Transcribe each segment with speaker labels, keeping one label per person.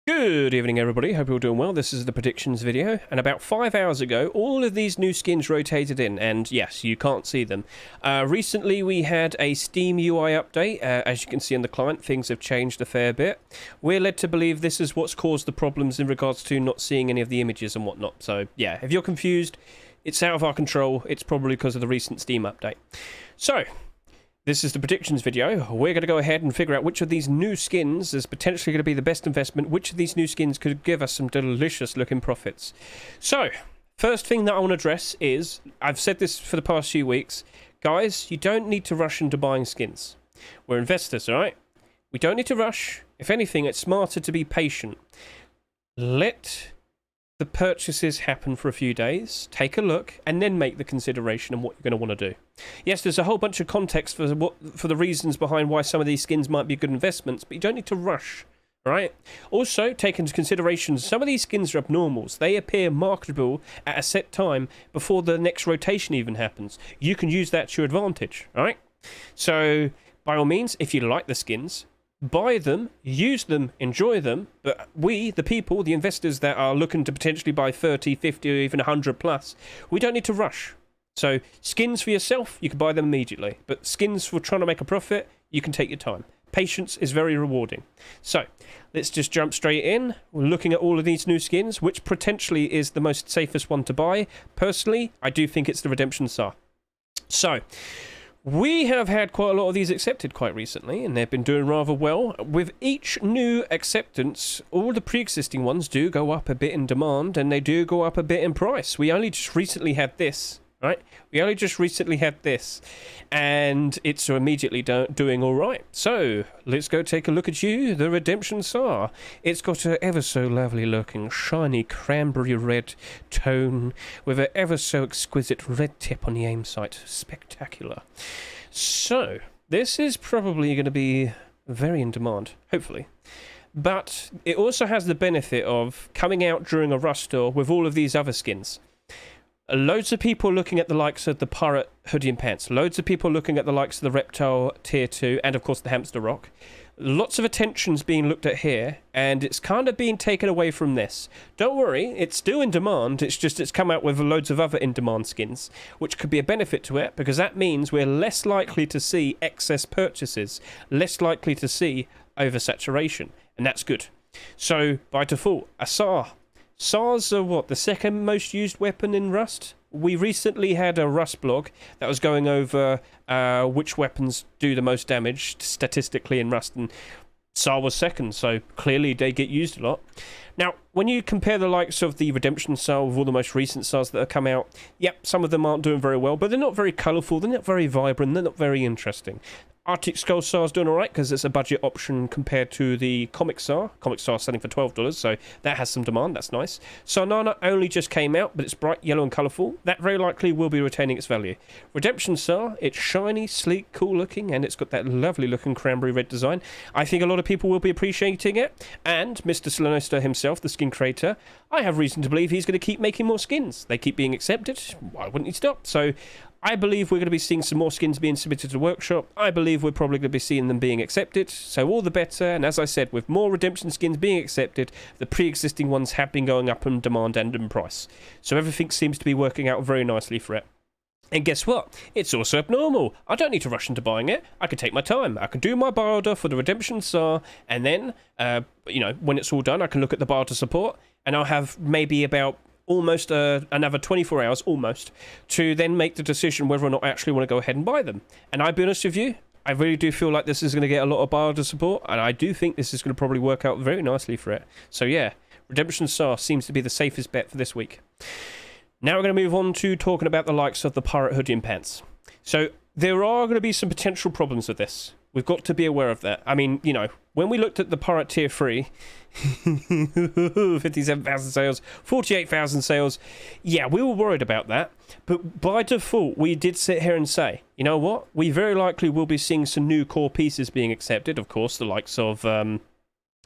Speaker 1: Good evening, everybody. Hope you're all doing well. This is the predictions video, and about 5 hours ago, all of these new skins rotated in, and yes, you can't see them. Recently, we had a Steam UI update. As you can see on the client, things have changed a fair bit. We're led to believe this is what's caused the problems in regards to not seeing any of the images and whatnot. So, yeah, if you're confused, it's out of our control. It's probably because of the recent Steam update. So, this is the predictions video. We're going to go ahead and figure out which of these new skins is potentially going to be the best investment, which of these new skins could give us some delicious looking profits. So, first thing that I want to address is, I've said this for the past few weeks, guys, you don't need to rush into buying skins. We're investors, alright? We don't need to rush. If anything, it's smarter to be patient. Let the purchases happen for a few days, take a look, and then make the consideration on what you're going to want to do. Yes, there's a whole bunch of context for the reasons behind why some of these skins might be good investments, but you don't need to rush, right? Also, take into consideration, some of these skins are abnormals. They appear marketable at a set time before the next rotation even happens. You can use that to your advantage, right? So, by all means, if you like the skins, buy them, use them, enjoy them, but we, the people, the investors that are looking to potentially buy 30, 50, or even 100 plus, we don't need to rush. So, skins for yourself, you can buy them immediately, but skins for trying to make a profit, you can take your time. Patience is very rewarding. So, let's just jump straight in. We're looking at all of these new skins, which potentially is the most safest one to buy. Personally, I do think it's the Redemption SAR. So, we have had quite a lot of these accepted quite recently, and they've been doing rather well. With each new acceptance, all the pre-existing ones do go up a bit in demand, and they do go up a bit in price. We only just recently had this, right? We only just recently had this, and it's immediately doing all right. So, let's go take a look at the Redemption SAR. It's got an ever so lovely looking, shiny cranberry red tone, with an ever so exquisite red tip on the aim sight. Spectacular. So, this is probably going to be very in demand, hopefully. But it also has the benefit of coming out during a rush store with all of these other skins. Loads of people looking at the likes of the Pirate Hoodie and Pants. Loads of people looking at the likes of the Reptile Tier 2 and, of course, the Hamster Rock. Lots of attention's being looked at here, and it's kind of being taken away from this. Don't worry, it's still in demand. It's just it's come out with loads of other in-demand skins, which could be a benefit to it, because that means we're less likely to see excess purchases, less likely to see oversaturation, and that's good. So, by default, a SAR. SARs are what, the second most used weapon in Rust? We recently had a Rust blog that was going over which weapons do the most damage statistically in Rust, and SAR was second, so clearly they get used a lot. Now, when you compare the likes of the Redemption SAR with all the most recent SARs that have come out, yep, some of them aren't doing very well, but they're not very colourful, they're not very vibrant, they're not very interesting. Arctic Skull SAR's doing alright because it's a budget option compared to the Comic SAR. Comic SAR selling for $12, so that has some demand, that's nice. Sarnana only just came out, but it's bright yellow and colourful. That very likely will be retaining its value. Redemption SAR, it's shiny, sleek, cool looking, and it's got that lovely looking cranberry red design. I think a lot of people will be appreciating it, and Mr. Solenoster himself, the skin creator, I have reason to believe he's going to keep making more skins. They keep being accepted, why wouldn't he stop? So, I believe we're going to be seeing some more skins being submitted to the workshop. I believe we're probably going to be seeing them being accepted. So all the better. And as I said, with more Redemption skins being accepted, the pre-existing ones have been going up in demand and in price. So everything seems to be working out very nicely for it. And guess what? It's also abnormal. I don't need to rush into buying it. I can take my time. I can do my buy order for the Redemption SAR, and then, when it's all done, I can look at the buy order support, and I'll have maybe about almost another 24 hours, almost, to then make the decision whether or not I actually want to go ahead and buy them. And I'll be honest with you, I really do feel like this is going to get a lot of buy order support, and I do think this is going to probably work out very nicely for it. So yeah, Redemption SAR seems to be the safest bet for this week. Now we're going to move on to talking about the likes of the Pirate Hoodie and Pants. So there are going to be some potential problems with this. We've got to be aware of that. I mean, when we looked at the Pirate Tier 3, 57,000 sales, 48,000 sales, yeah, we were worried about that. But by default, we did sit here and say, you know what? We very likely will be seeing some new core pieces being accepted. Of course, the likes of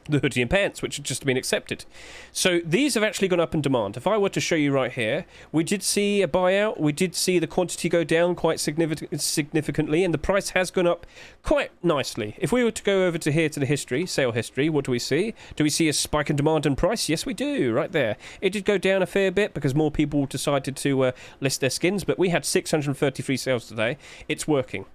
Speaker 1: the hoodie and pants, which have just been accepted. So these have actually gone up in demand. If I were to show you right here, we did see a buyout. We did see the quantity go down quite significantly, and the price has gone up quite nicely. If we were to go over to here to the history, sale history, what do we see? Do we see a spike in demand and price? Yes, we do, right there. It did go down a fair bit because more people decided to list their skins, but we had 633 sales today. It's working.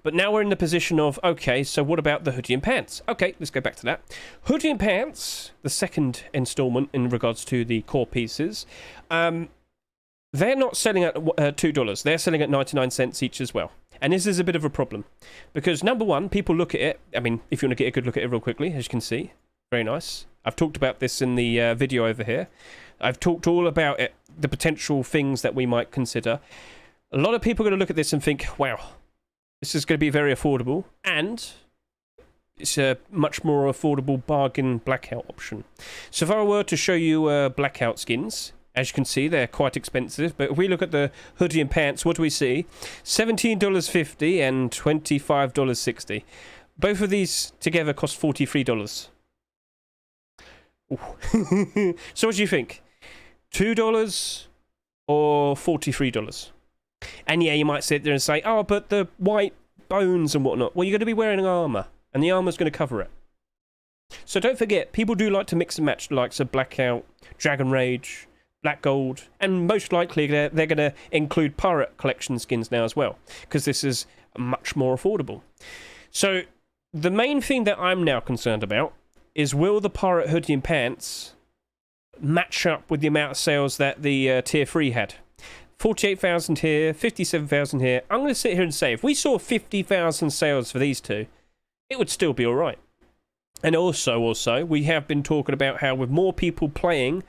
Speaker 1: But now we're in the position of, okay, so what about the hoodie and pants? Okay, let's go back to that. Hoodie and pants, the second installment in regards to the core pieces, they're not selling at $2. They're selling at 99 cents each as well. And this is a bit of a problem. Because, number one, people look at it. I mean, if you want to get a good look at it real quickly, as you can see. Very nice. I've talked about this in the video over here. I've talked all about it, the potential things that we might consider. A lot of people are going to look at this and think, wow, this is going to be very affordable, and it's a much more affordable bargain blackout option. So if I were to show you blackout skins, as you can see, they're quite expensive, but if we look at the hoodie and pants, what do we see? $17.50 and $25.60. Both of these together cost $43. So what do you think? $2 or $43? And yeah, you might sit there and say, oh, but the white bones and whatnot. Well, you're going to be wearing armour, and the armour's going to cover it. So don't forget, people do like to mix and match the likes of Blackout, Dragon Rage, Black Gold, and most likely they're going to include Pirate Collection skins now as well, because this is much more affordable. So the main thing that I'm now concerned about is, will the Pirate Hoodie and Pants match up with the amount of sales that the Tier 3 had? 48,000 here, 57,000 here. I'm going to sit here and say, if we saw 50,000 sales for these two, it would still be all right. And also, we have been talking about how with more people playing,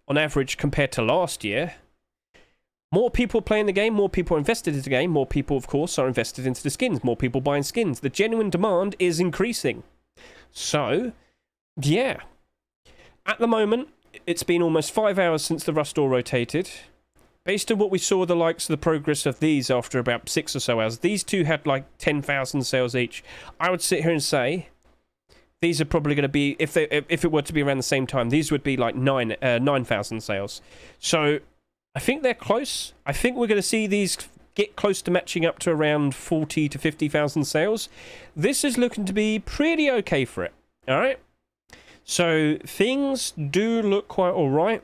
Speaker 1: on average, compared to last year, more people playing the game, more people are invested in the game, more people, of course, are invested into the skins, more people buying skins. The genuine demand is increasing. So, yeah. At the moment, it's been almost 5 hours since the Rust Door rotated. Based on what we saw, the likes of the progress of these after about 6 or so hours, these two had like 10,000 sales each. I would sit here and say these are probably going to be, if it were to be around the same time, these would be like 9,000 sales. So I think they're close. I think we're going to see these get close to matching up to around 40 to 50,000 sales. This is looking to be pretty okay for it. All right. So things do look quite all right.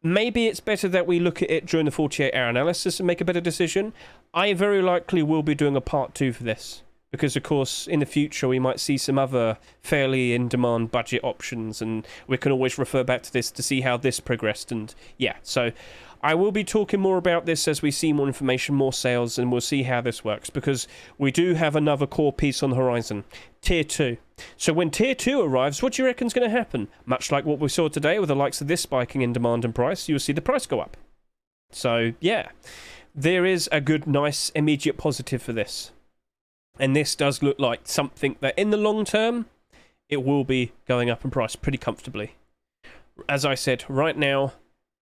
Speaker 1: Maybe it's better that we look at it during the 48-hour analysis and make a better decision. I very likely will be doing a part 2 for this. Because, of course, in the future, we might see some other fairly in-demand budget options. And we can always refer back to this to see how this progressed. And, yeah, so I will be talking more about this as we see more information, more sales, and we'll see how this works. Because we do have another core piece on the horizon. Tier 2. So when Tier 2 arrives, what do you reckon is going to happen? Much like what we saw today with the likes of this spiking in demand and price, you'll see the price go up. So, yeah. There is a good, nice, immediate positive for this. And this does look like something that in the long term, it will be going up in price pretty comfortably. As I said, right now,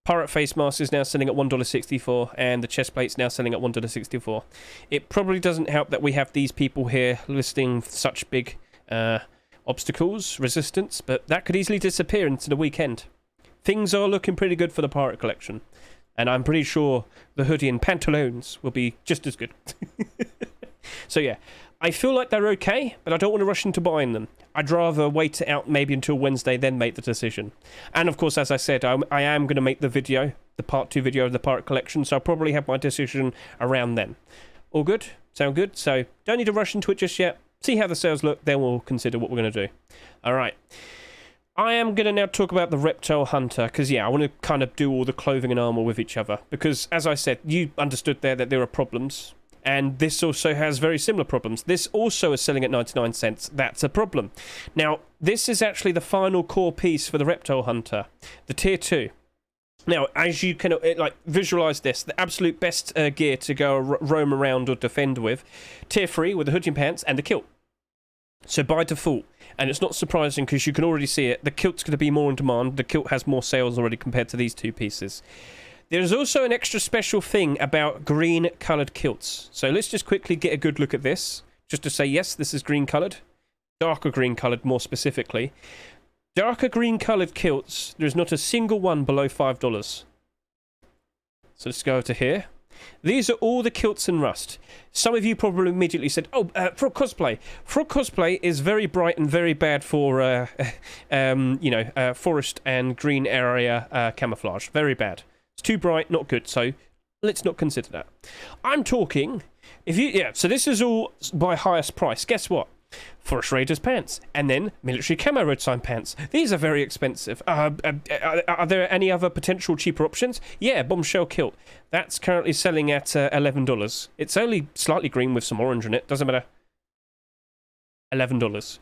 Speaker 1: Pirate Face Mask is now selling at $1.64 and the chest plate's now selling at $1.64. It probably doesn't help that we have these people here listing such big obstacles, resistance, but that could easily disappear into the weekend. Things are looking pretty good for the Pirate Collection. And I'm pretty sure the hoodie and pantaloons will be just as good. So yeah, I feel like they're okay, but I don't want to rush into buying them. I'd rather wait it out maybe until Wednesday, then make the decision. And of course, as I said, I am going to make the video, the part 2 video of the Pirate Collection, so I'll probably have my decision around then. All good? Sound good? So don't need to rush into it just yet. See how the sales look, then we'll consider what we're going to do. Alright. I am going to now talk about the Reptile Hunter, because yeah, I want to kind of do all the clothing and armor with each other. Because, as I said, you understood there that there are problems. And this also has very similar problems. This also is selling at 99 cents. That's a problem. Now, this is actually the final core piece for the Reptile Hunter, the Tier 2. Now, as you can visualize this, the absolute best gear to go roam around or defend with, Tier 3 with the hoodie and pants and the kilt. So by default, and it's not surprising because you can already see it, the kilt's going to be more in demand. The kilt has more sales already compared to these two pieces. There's also an extra special thing about green coloured kilts. So let's just quickly get a good look at this. Just to say, yes, this is green coloured. Darker green coloured, more specifically. Darker green coloured kilts, there is not a single one below $5. So let's go over to here. These are all the kilts in rust. Some of you probably immediately said, oh, Frog Cosplay. Frog Cosplay is very bright and very bad for, forest and green area camouflage. Very bad. It's too bright, not good, so let's not consider that. I'm talking, so this is all by highest price. Guess what? Forest Raiders pants, and then military camo road sign pants. These are very expensive. Are there any other potential cheaper options? Yeah, bombshell kilt. That's currently selling at $11. It's only slightly green with some orange in it. Doesn't matter. $11.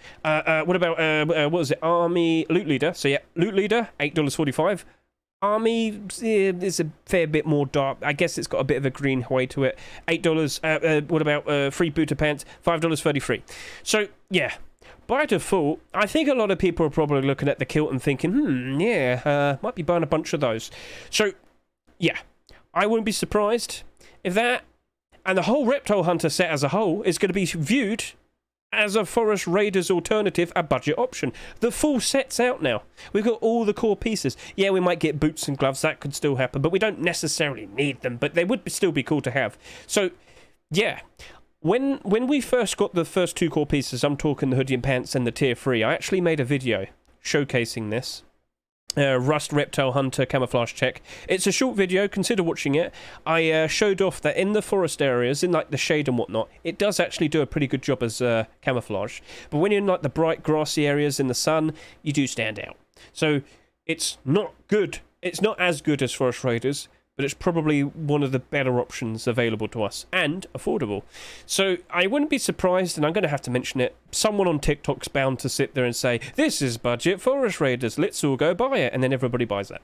Speaker 1: What about what was it? Army loot leader. So yeah, loot leader, $8.45. Army is a fair bit more dark. I guess it's got a bit of a green way to it. $8. What about free booter pants? $5.33. So yeah, by default, I think a lot of people are probably looking at the kilt and thinking, might be buying a bunch of those. So yeah, I wouldn't be surprised if that and the whole Reptile Hunter set as a whole is going to be viewed as a Forest Raiders alternative, a budget option. The full set's out now. We've got all the core pieces. Yeah, we might get boots and gloves. That could still happen, but we don't necessarily need them, but they would still be cool to have. So, yeah. When we first got the first two core pieces, I'm talking the hoodie and pants and the tier 3, I actually made a video showcasing this. Rust Reptile Hunter camouflage check. It's a short video, consider watching it. I showed off that in the forest areas, in like the shade and whatnot, it does actually do a pretty good job as camouflage. But when you're in like the bright grassy areas in the sun, you do stand out. So it's not good. It's not as good as Forest Raiders, but it's probably one of the better options available to us, and affordable. So I wouldn't be surprised, and I'm going to have to mention it, someone on TikTok's bound to sit there and say, this is budget Forest Raiders, let's all go buy it, and then everybody buys it.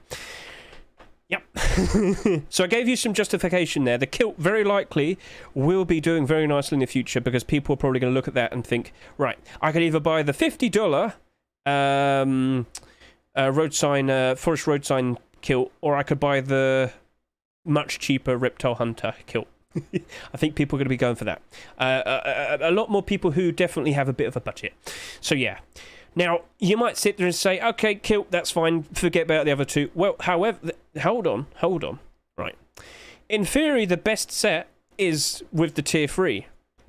Speaker 1: Yep. So I gave you some justification there. The kilt very likely will be doing very nicely in the future, because people are probably going to look at that and think, right, I could either buy the $50 road sign, forest road sign kilt, or I could buy the much cheaper Reptile Hunter kilt. I think people are going to be going for that. A lot more people who definitely have a bit of a budget. So yeah. Now, you might sit there and say, okay, kilt, that's fine, forget about the other two. Well, however, hold on. Right. In theory, the best set is with the tier 3.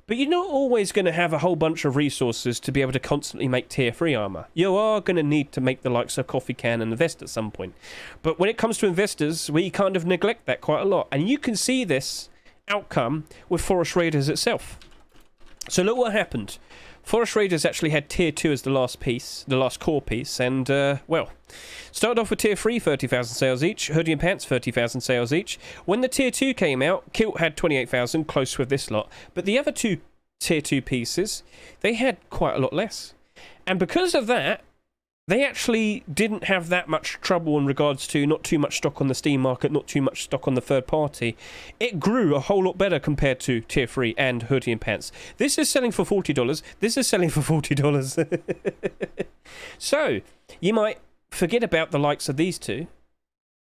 Speaker 1: But you're not always going to have a whole bunch of resources to be able to constantly make tier 3 armor. You are going to need to make the likes of Coffee Can and a vest at some point. But when it comes to investors, we kind of neglect that quite a lot. And you can see this outcome with Forest Raiders itself. So look what happened. Forest Raiders actually had tier 2 as the last piece, the last core piece, and, started off with tier 3, 30,000 sales each, hoodie and pants, 30,000 sales each. When the tier 2 came out, kilt had 28,000, close with this lot, but the other two tier 2 pieces, they had quite a lot less. And because of that, they actually didn't have that much trouble in regards to not too much stock on the Steam market, not too much stock on the third party. It grew a whole lot better compared to tier 3 and hoodie and pants. This is selling for $40. This is selling for $40. So, you might forget about the likes of these two,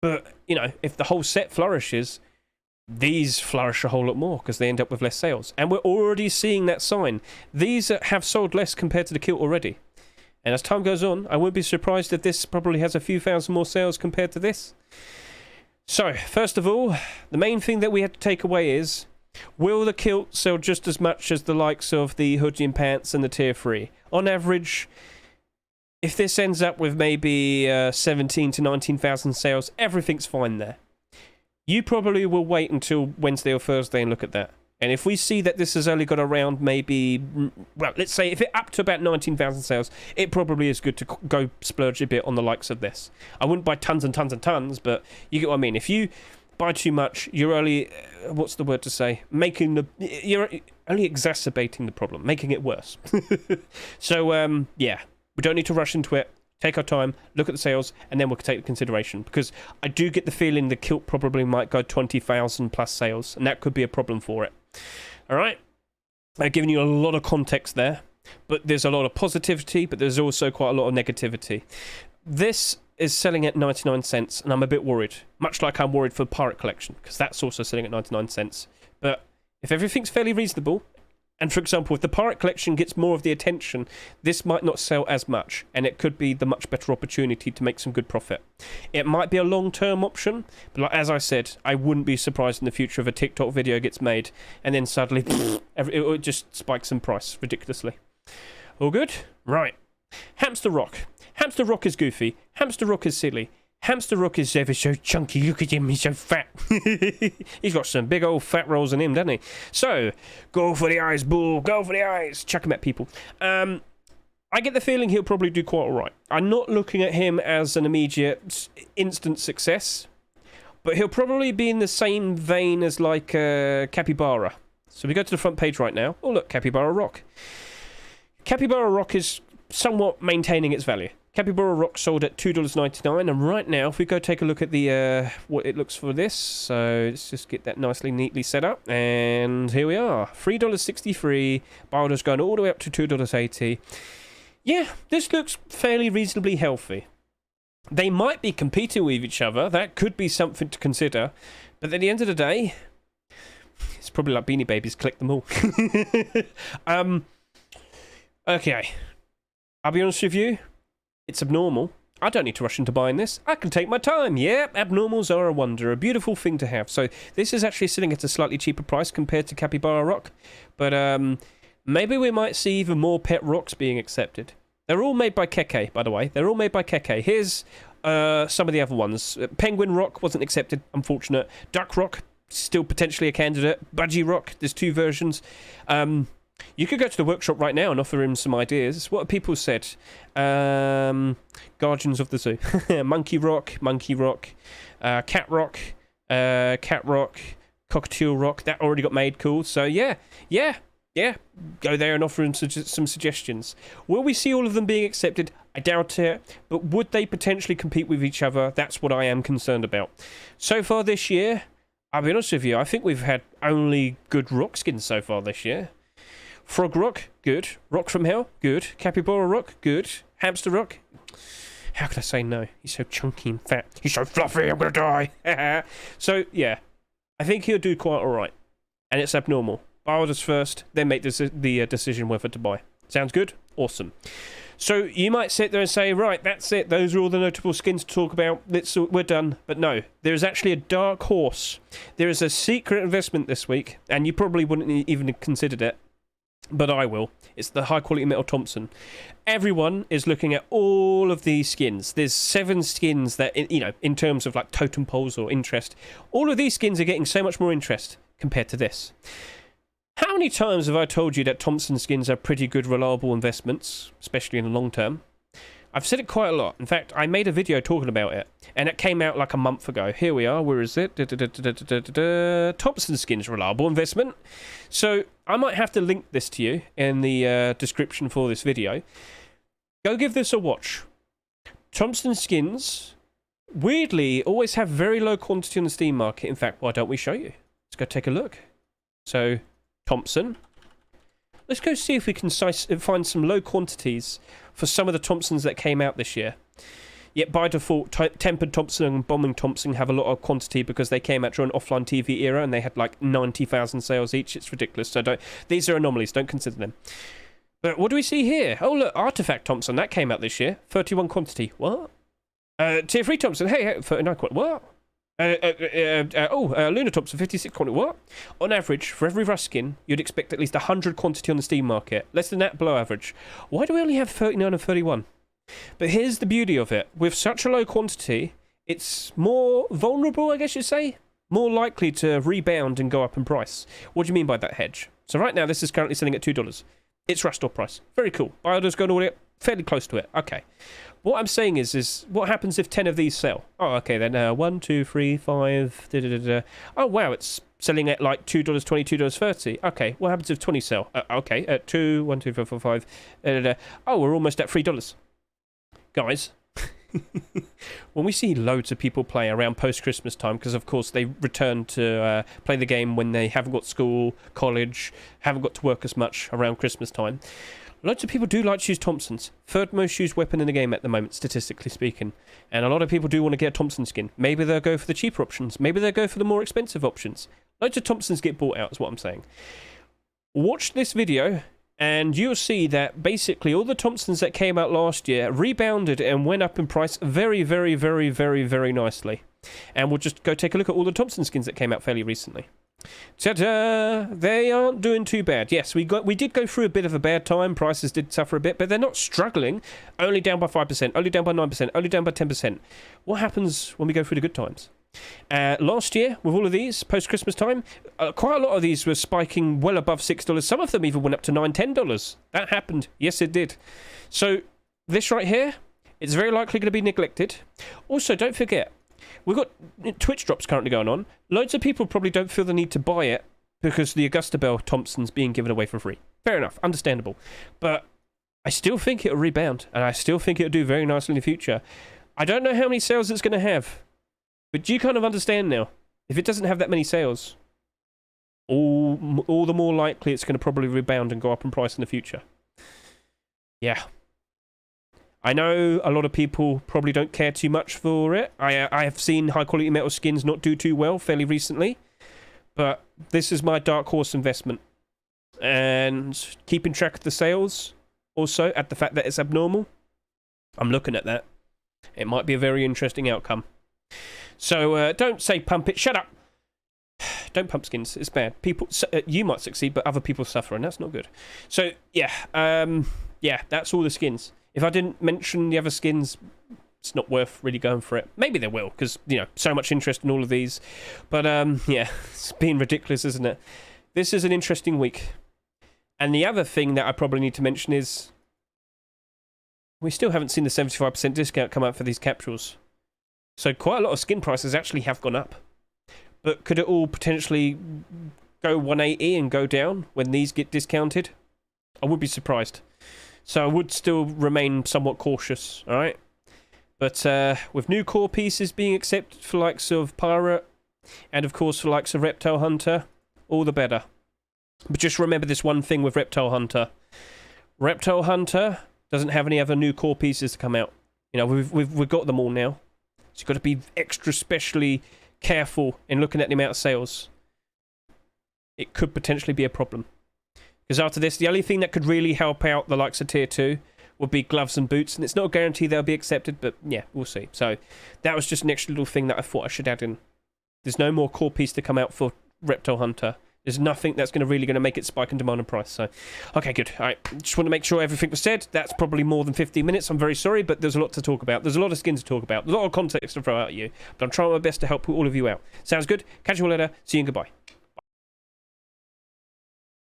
Speaker 1: but, you know, if the whole set flourishes, these flourish a whole lot more because they end up with less sales. And we're already seeing that sign. These have sold less compared to the kilt already. And as time goes on, I wouldn't be surprised if this probably has a few thousand more sales compared to this. So, first of all, the main thing that we have to take away is, will the kilt sell just as much as the likes of the hoodie and pants and the tier 3? On average, if this ends up with maybe 17 to 19,000 sales, everything's fine there. You probably will wait until Wednesday or Thursday and look at that. And if we see that this has only got around maybe, well, let's say if it up to about 19,000 sales, it probably is good to go splurge a bit on the likes of this. I wouldn't buy tons and tons and tons, but you get what I mean. If you buy too much, you're only, what's the word to say? You're only exacerbating the problem, making it worse. So, yeah, we don't need to rush into it. Take our time, look at the sales, and then we'll take the consideration. Because I do get the feeling the kilt probably might go 20,000 plus sales, and that could be a problem for it. Alright? I've given you a lot of context there, but there's a lot of positivity, but there's also quite a lot of negativity. This is selling at 99 cents, and I'm a bit worried. Much like I'm worried for Pirate Collection, because that's also selling at 99 cents. But if everything's fairly reasonable, And for example, if the Pirate Collection gets more of the attention, this might not sell as much, and it could be the much better opportunity to make some good profit. It might be a long-term option, but like, as I said, I wouldn't be surprised in the future if a TikTok video gets made, and then suddenly it just spikes in price ridiculously. All good? Right. Hamster Rock. Hamster Rock is goofy. Hamster Rock is silly. Hamster Rock is ever so chunky. Look at him, he's so fat. He's got some big old fat rolls in him, doesn't he? So, go for the eyes, bull. Go for the eyes. Chuck him at people. I get the feeling he'll probably do quite alright. I'm not looking at him as an immediate, instant success. But he'll probably be in the same vein as, like, Capybara. So we go to the front page right now. Oh, look, Capybara Rock. Capybara Rock is somewhat maintaining its value. Capybara Rock sold at $2.99, and right now, if we go take a look at the what it looks for this, so let's just get that neatly set up, and here we are, $3.63, Bioda's going all the way up to $2.80. Yeah, this looks fairly reasonably healthy. They might be competing with each other, that could be something to consider, but at the end of the day, it's probably like Beanie Babies, collect them all. Okay, I'll be honest with you. It's abnormal. I don't need to rush into buying this. I can take my time. Yeah, abnormals are a wonder, a beautiful thing to have. So this is actually sitting at a slightly cheaper price compared to Capybara Rock. But maybe we might see even more pet rocks being accepted. They're all made by Keke, by the way. They're all made by Keke. Here's some of the other ones. Penguin Rock wasn't accepted, unfortunate. Duck Rock, still potentially a candidate. Budgie Rock, there's 2 versions. You could go to the workshop right now and offer him some ideas. What have people said? Guardians of the Zoo. Monkey Rock, Cat Rock, Cockatiel Rock. That already got made, cool. So yeah. Go there and offer him some suggestions. Will we see all of them being accepted? I doubt it. But would they potentially compete with each other? That's what I am concerned about. So far this year, I'll be honest with you, I think we've had only good rock skins so far this year. Frog Rock, good. Rock from Hell, good. Capybara Rock, good. Hamster Rock, how could I say no? He's so chunky and fat. He's so fluffy, I'm gonna die. So, yeah, I think he'll do quite alright. And it's abnormal. Buy orders first, then make the decision whether to buy. Sounds good? Awesome. So, you might sit there and say, right, that's it. Those are all the notable skins to talk about. We're done. But no, there is actually a dark horse. There is a secret investment this week, and you probably wouldn't even have considered it. But I will. It's the high quality metal Thompson. Everyone is looking at all of these skins. There's 7 skins that, in terms of like totem poles or interest, all of these skins are getting so much more interest compared to this. How many times have I told you that Thompson skins are pretty good, reliable investments, especially in the long term? I've said it quite a lot. In fact, I made a video talking about it, and it came out like a month ago. Here we are. Where is it? Thompson skins, reliable investment. So I might have to link this to you in the description for this video. Go give this a watch. Thompson skins, weirdly, always have very low quantity on the Steam market. In fact, why don't we show you? Let's go take a look. So, Thompson. Let's go see if we can find some low quantities for some of the Thompsons that came out this year. Yet by default, Tempered Thompson and Bombing Thompson have a lot of quantity because they came out during offline TV era and they had like 90,000 sales each. It's ridiculous. So these are anomalies. Don't consider them. But what do we see here? Oh, look, Artifact Thompson. That came out this year. 31 quantity. What? Tier 3 Thompson. Hey, 39 quantity. What? Lunar Thompson, 56 quantity. What? On average, for every Rust skin, you'd expect at least 100 quantity on the Steam market. Less than that, below average. Why do we only have 39 and 31? But here's the beauty of it. With such a low quantity, it's more vulnerable, I guess you'd say. More likely to rebound and go up in price. What do you mean by that, Hedge? So right now, this is currently selling at $2. It's Rust store price. Very cool. Bioda's going all the way up, fairly close to it. Okay. What I'm saying is what happens if 10 of these sell? Oh, okay, then 1, 2, 3, 5, Oh, wow, it's selling at like $2.20, $2.30. Okay, what happens if 20 sell? Okay, at 2, 1, 2, 3, 4, 5. Oh, we're almost at $3. Guys, when we see loads of people play around post-Christmas time, because of course they return to play the game when they haven't got school, college, haven't got to work as much around Christmas time, loads of people do like to use Thompsons. 3rd most used weapon in the game at the moment, statistically speaking. And a lot of people do want to get a Thompson skin. Maybe they'll go for the cheaper options. Maybe they'll go for the more expensive options. Loads of Thompsons get bought out, is what I'm saying. Watch this video and you'll see that basically all the Thompsons that came out last year rebounded and went up in price very, very, very, very, very nicely. And we'll just go take a look at all the Thompson skins that came out fairly recently. Ta-da! They aren't doing too bad. Yes, we did go through a bit of a bad time. Prices did suffer a bit, but they're not struggling. Only down by 5%, only down by 9%, only down by 10%. What happens when we go through the good times? Last year, with all of these, post-Christmas time, quite a lot of these were spiking well above $6. Some of them even went up to $9, $10. That happened. Yes, it did. So, this right here, it's very likely going to be neglected. Also, don't forget, we've got Twitch drops currently going on. Loads of people probably don't feel the need to buy it because the Augusta Bell Thompson's being given away for free. Fair enough, understandable. But I still think it'll rebound, and I still think it'll do very nicely in the future. I don't know how many sales it's going to have. But do you kind of understand now? If it doesn't have that many sales, all the more likely it's going to probably rebound and go up in price in the future. Yeah. I know a lot of people probably don't care too much for it. I have seen high quality metal skins not do too well fairly recently. But this is my dark horse investment. And keeping track of the sales, also at the fact that it's abnormal, I'm looking at that. It might be a very interesting outcome. So don't say pump it. Shut up. Don't pump skins. It's bad. People, you might succeed, but other people suffer, and that's not good. So yeah, yeah, that's all the skins. If I didn't mention the other skins, it's not worth really going for it. Maybe they will, because you know, so much interest in all of these. But yeah, it's being ridiculous, isn't it? This is an interesting week. And the other thing that I probably need to mention is we still haven't seen the 75% discount come up for these capsules. So quite a lot of skin prices actually have gone up. But could it all potentially go 180 and go down when these get discounted? I would be surprised. So I would still remain somewhat cautious, alright? But with new core pieces being accepted for likes of Pirate, and of course for likes of Reptile Hunter, all the better. But just remember this one thing with Reptile Hunter. Reptile Hunter doesn't have any other new core pieces to come out. You know, we've got them all now. So you've got to be extra specially careful in looking at the amount of sales. It could potentially be a problem. Because after this, the only thing that could really help out the likes of Tier 2 would be gloves and boots. And it's not a guarantee they'll be accepted, but yeah, we'll see. So that was just an extra little thing that I thought I should add in. There's no more core piece to come out for Reptile Hunter. There's nothing that's really going to make it spike in demand and price. So, okay, good. All right, just want to make sure everything was said. That's probably more than 15 minutes. I'm very sorry, but there's a lot to talk about. There's a lot of skins to talk about. There's a lot of context to throw at you. But I'm trying my best to help all of you out. Sounds good? Catch you all later. See you and goodbye.